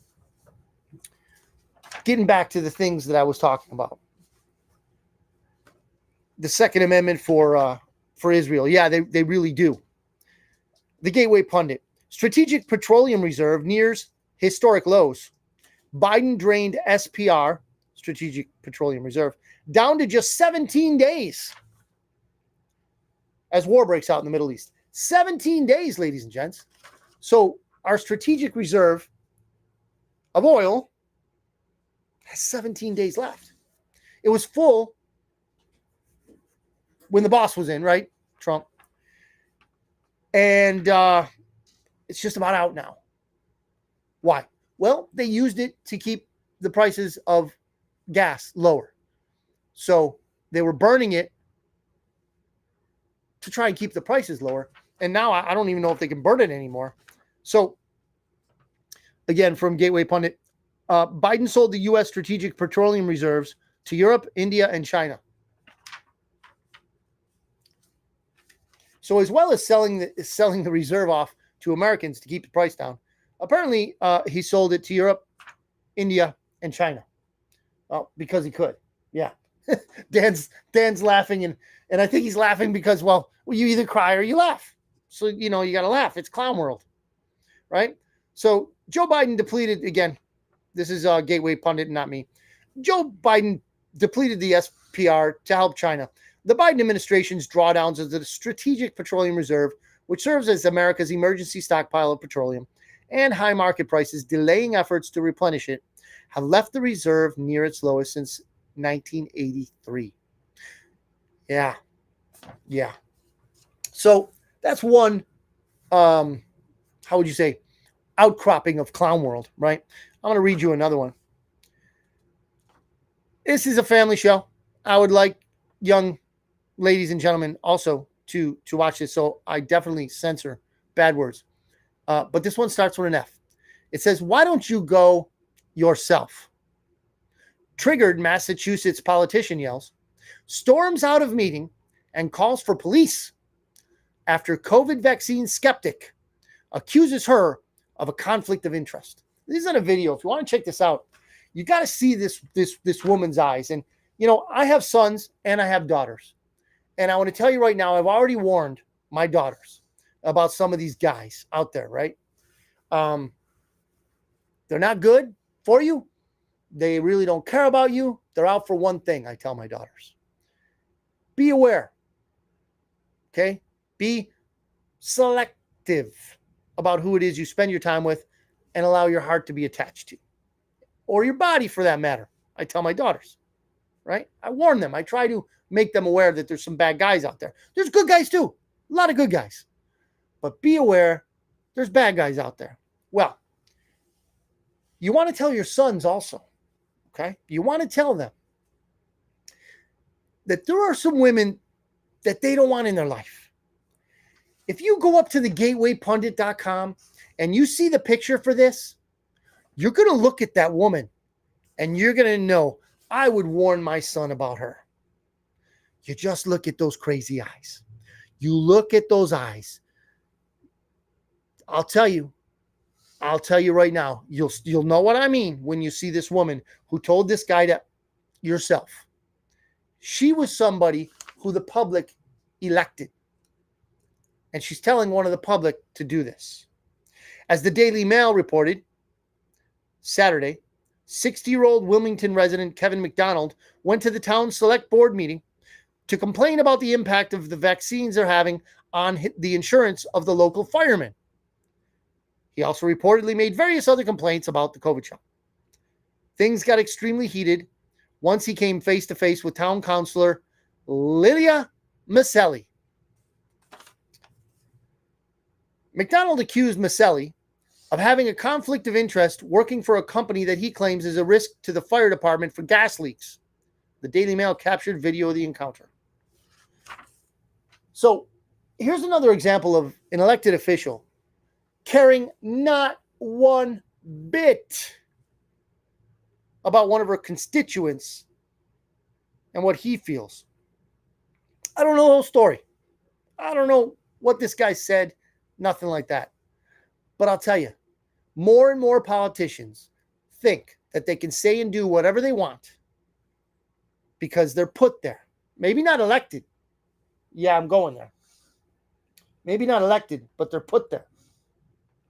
getting back to the things that I was talking about. The Second Amendment for Israel. Yeah, they really do. The Gateway Pundit. Strategic Petroleum Reserve nears historic lows. Biden drained SPR, Strategic Petroleum Reserve, down to just 17 days as war breaks out in the Middle East. 17 days, ladies and gents. So our strategic reserve of oil has 17 days left. It was full when the boss was in, right? Trump. And it's just about out now. Why? Well, they used it to keep the prices of gas lower. So they were burning it to try and keep the prices lower. And now I don't even know if they can burn it anymore. So again, from Gateway Pundit, Biden sold the U.S. strategic petroleum reserves to Europe, India, and China. So as well as selling the reserve off to Americans to keep the price down, apparently he sold it to Europe, India, and China. Well, because he could. Yeah. Dan's laughing, and I think he's laughing because, well, you either cry or you laugh. So, you got to laugh. It's clown world, right? So Joe Biden depleted, again, This is Gateway Pundit, not me. Joe Biden depleted the SPR to help China. The Biden administration's drawdowns of the Strategic Petroleum Reserve, which serves as America's emergency stockpile of petroleum, and high market prices delaying efforts to replenish it, have left the reserve near its lowest since 1983. Yeah. So that's one, how would you say, outcropping of clown world, right? I'm going to read you another one. This is a family show. I would like young ladies and gentlemen also to watch this, so I definitely censor bad words. But this one starts with an F. It says, "Why don't you go yourself?" Triggered Massachusetts politician yells, storms out of meeting, and calls for police after COVID vaccine skeptic accuses her of a conflict of interest. This is in a video. If you want to check this out, you got to see this woman's eyes. And, I have sons and I have daughters. And I want to tell you right now, I've already warned my daughters about some of these guys out there, right? They're not good for you. They really don't care about you. They're out for one thing, I tell my daughters. Be aware. Okay? Be selective about who it is you spend your time with and allow your heart to be attached to. Or your body, for that matter. I tell my daughters, right? I warn them. I try to make them aware that there's some bad guys out there. There's good guys too. A lot of good guys. But be aware, there's bad guys out there. Well, you want to tell your sons also, okay? You want to tell them that there are some women that they don't want in their life. If you go up to the gatewaypundit.com and you see the picture for this, you're going to look at that woman and you're going to know, I would warn my son about her. You just look at those crazy eyes. You look at those eyes. I'll tell you right now, you'll know what I mean when you see this woman who told this guy to yourself. She was somebody who the public elected. And she's telling one of the public to do this. As the Daily Mail reported Saturday, 60-year-old Wilmington resident Kevin McDonald went to the town select board meeting to complain about the impact of the vaccines they're having on the insurance of the local firemen. He also reportedly made various other complaints about the COVID shot. Things got extremely heated once he came face to face with town councilor Lilia Maselli. McDonald accused Maselli of having a conflict of interest working for a company that he claims is a risk to the fire department for gas leaks. The Daily Mail captured video of the encounter. So here's another example of an elected official caring not one bit about one of her constituents and what he feels. I don't know the whole story. I don't know what this guy said, nothing like that. But I'll tell you, more and more politicians think that they can say and do whatever they want because they're put there. Maybe not elected. Yeah, I'm going there. Maybe not elected, but they're put there.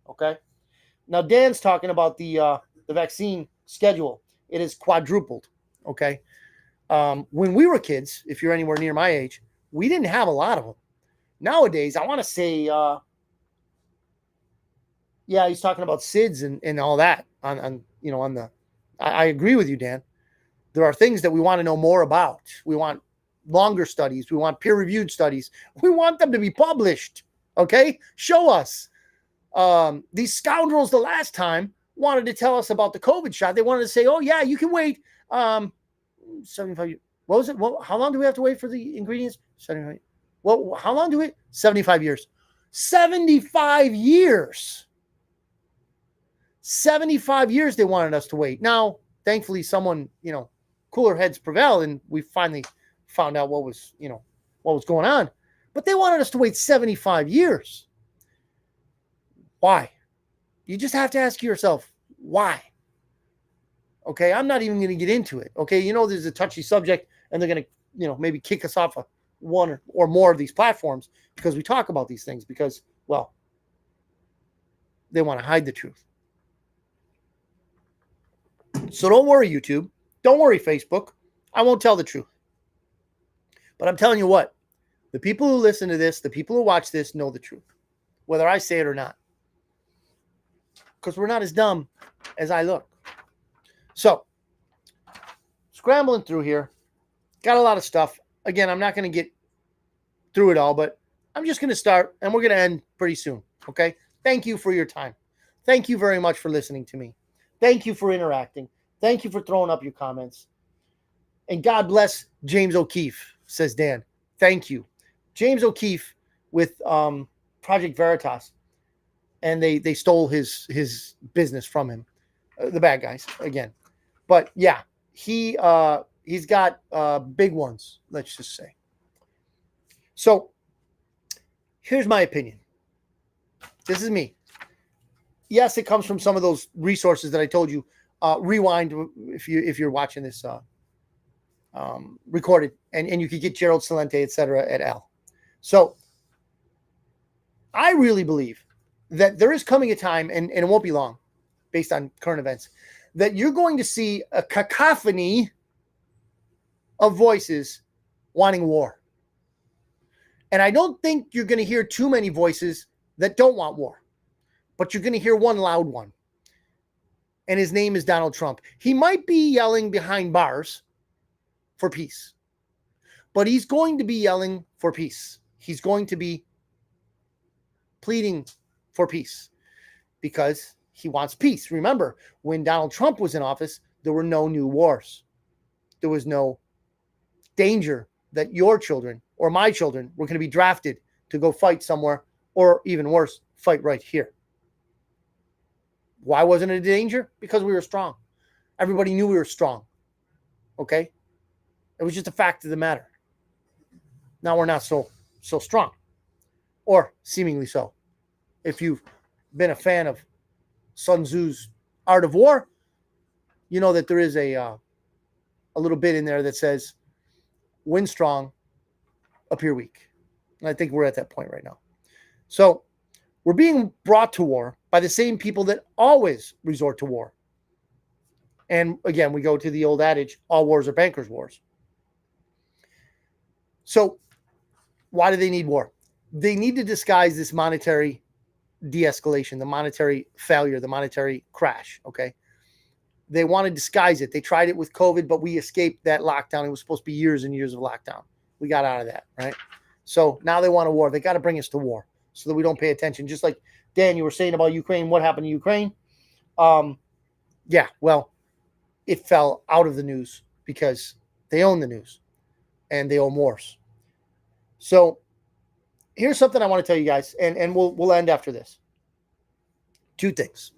Okay? Now, Dan's talking about the vaccine schedule. It is quadrupled. Okay? When we were kids, if you're anywhere near my age, we didn't have a lot of them. Nowadays, I want to say, he's talking about SIDS and all that I agree with you, Dan. There are things that we want to know more about. We want longer studies. We want peer-reviewed studies. We want them to be published. Okay? Show us. These scoundrels the last time wanted to tell us about the COVID shot. They wanted to say, oh, yeah, you can wait 75 years. What was it? Well, how long do we have to wait for the ingredients? 75. Well, how long do we? 75 years. 75 years. 75 years they wanted us to wait. Now, thankfully, someone, cooler heads prevailed, and we finally found out what was going on. But they wanted us to wait 75 years. Why? You just have to ask yourself, why? Okay, I'm not even going to get into it. Okay, there's a touchy subject, and they're going to, maybe kick us off of one or more of these platforms because we talk about these things because, well, they want to hide the truth. So don't worry, YouTube. Don't worry, Facebook. I won't tell the truth. But I'm telling you what, the people who listen to this, the people who watch this know the truth, whether I say it or not. Because we're not as dumb as I look. So, scrambling through here. Got a lot of stuff. Again, I'm not going to get through it all, but I'm just going to start and we're going to end pretty soon. Okay? Thank you for your time. Thank you very much for listening to me. Thank you for interacting. Thank you for throwing up your comments. And God bless James O'Keefe, says Dan. Thank you. James O'Keefe with Project Veritas. And they stole his business from him. The bad guys, again. But yeah, he's got big ones, let's just say. So here's my opinion. This is me. Yes, it comes from some of those resources that I told you. Rewind if you're watching this recorded, and you could get Gerald Celente, etc. at Al. So I really believe that there is coming a time, and it won't be long, based on current events, that you're going to see a cacophony of voices wanting war. And I don't think you're going to hear too many voices that don't want war, but you're going to hear one loud one. And his name is Donald Trump. He might be yelling behind bars for peace, but he's going to be yelling for peace. He's going to be pleading for peace because he wants peace. Remember, when Donald Trump was in office, there were no new wars. There was no danger that your children or my children were going to be drafted to go fight somewhere, or even worse, fight right here. Why wasn't it a danger? Because we were strong. Everybody knew we were strong. Okay? It was just a fact of the matter. Now we're not so strong. Or seemingly so. If you've been a fan of Sun Tzu's Art of War, you know that there is a little bit in there that says, win strong, appear weak. And I think we're at that point right now. So we're being brought to war by the same people that always resort to war. And again, we go to the old adage, all wars are bankers' wars. So why do they need war? They need to disguise this monetary de-escalation, the monetary failure, the monetary crash, okay? They want to disguise it. They tried it with COVID, but we escaped that lockdown. It was supposed to be years and years of lockdown. We got out of that, right? So now they want a war. They got to bring us to war so that we don't pay attention. Just like, Dan, you were saying about Ukraine, what happened to Ukraine? Yeah, well, it fell out of the news because they own the news and they own wars. So here's something I want to tell you guys, and we'll end after this. Two things.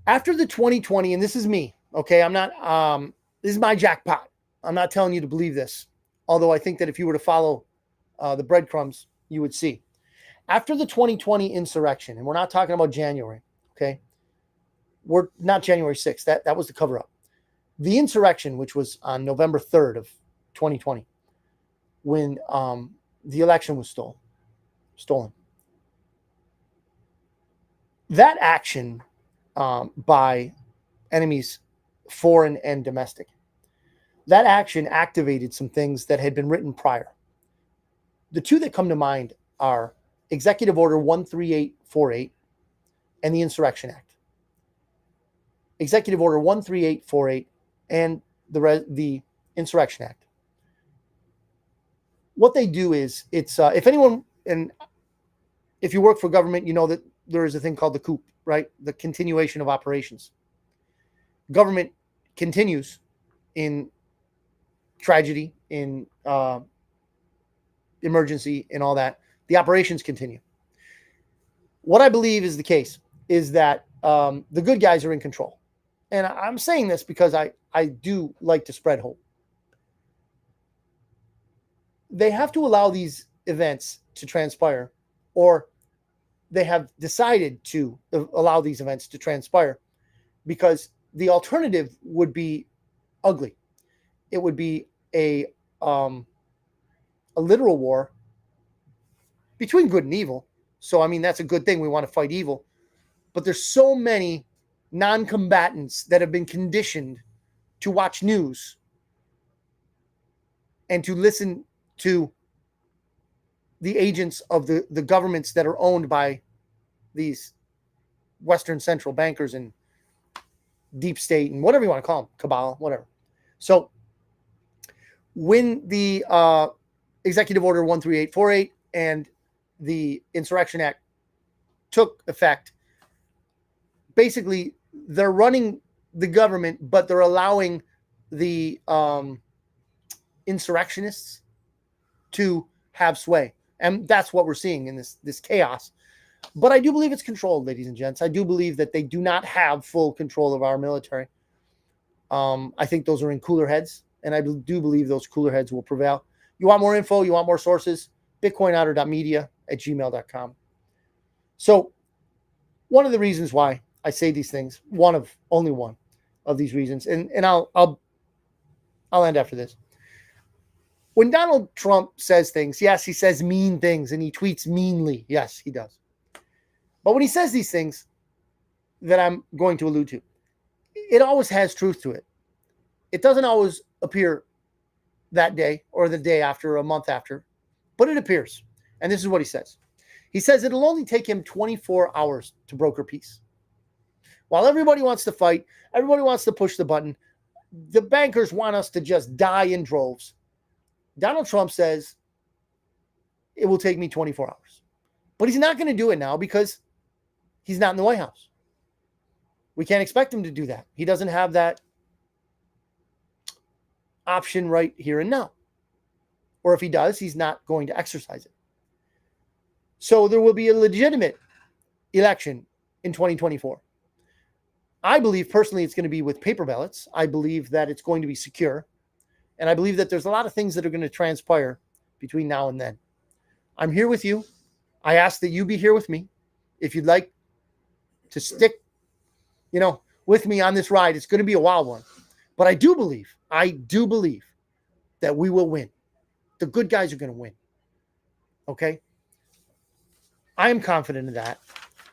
After the 2020, and this is me, okay? I'm not, this is my jackpot. I'm not telling you to believe this, although I think that if you were to follow the breadcrumbs, you would see. After the 2020 insurrection, and we're not talking about January, okay? We're not January 6th. That was the cover-up. The insurrection, which was on November 3rd of 2020, when the election was stolen. That action by enemies, foreign and domestic, that action activated some things that had been written prior. The two that come to mind are Executive Order 13848 and the Insurrection Act. Executive Order 13848 and the Insurrection Act. What they do is, it's if anyone, and if you work for government, you know that there is a thing called the coup, right? The continuation of operations. Government continues in tragedy, in emergency, and all that. The operations continue. What I believe is the case is that the good guys are in control. And I'm saying this because I do like to spread hope. They have to allow these events to transpire, or they have decided to allow these events to transpire, because the alternative would be ugly. It would be a literal war between good and evil. So, I mean, that's a good thing. We want to fight evil. But there's so many non-combatants that have been conditioned to watch news and to listen to the agents of the governments that are owned by these Western central bankers and deep state and whatever you want to call them, cabal, whatever. So when the Executive Order 13848 and the Insurrection Act took effect, basically they're running the government, but they're allowing the insurrectionists to have sway. And that's what we're seeing in this chaos. But I do believe it's controlled, ladies and gents. I do believe that they do not have full control of our military. I think those are in cooler heads, and I do believe those cooler heads will prevail. You want more info? You want more sources? bitcoinotter.media@gmail.com. So one of the reasons why I say these things, only one of these reasons, and I'll end after this. When Donald Trump says things, yes, he says mean things and he tweets meanly. Yes, he does. But when he says these things that I'm going to allude to, it always has truth to it. It doesn't always appear that day or the day after or a month after, but it appears. And this is what he says. He says it'll only take him 24 hours to broker peace. While everybody wants to fight, everybody wants to push the button, the bankers want us to just die in droves. Donald Trump says it will take me 24 hours. But he's not going to do it now because he's not in the White House. We can't expect him to do that. He doesn't have that option right here and now. Or if he does, he's not going to exercise it. So there will be a legitimate election in 2024. I believe personally it's going to be with paper ballots. I believe that it's going to be secure. And I believe that there's a lot of things that are going to transpire between now and then. I'm here with you. I ask that you be here with me. If you'd like to stick, with me on this ride, it's going to be a wild one. But I do believe that we will win. The good guys are going to win. Okay? I am confident in that.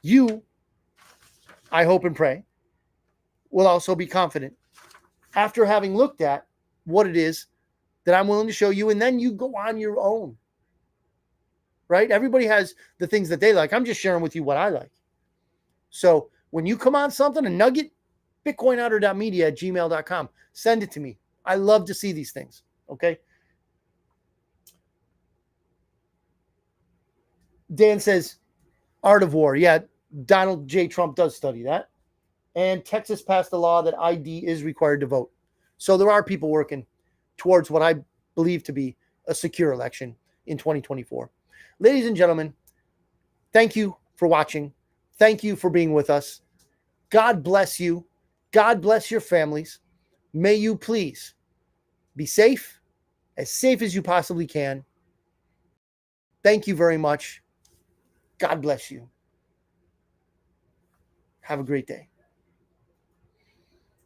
You, I hope and pray, will also be confident after having looked at what it is that I'm willing to show you, and then you go on your own. Right? Everybody has the things that they like. I'm just sharing with you what I like. So when you come on something, a nugget, bitcoinotter.media@gmail.com. Send it to me. I love to see these things. Okay? Dan says, Art of War. Yeah, Donald J. Trump does study that. And Texas passed a law that ID is required to vote. So there are people working towards what I believe to be a secure election in 2024. Ladies and gentlemen, thank you for watching. Thank you for being with us. God bless you. God bless your families. May you please be safe as you possibly can. Thank you very much. God bless you. Have a great day.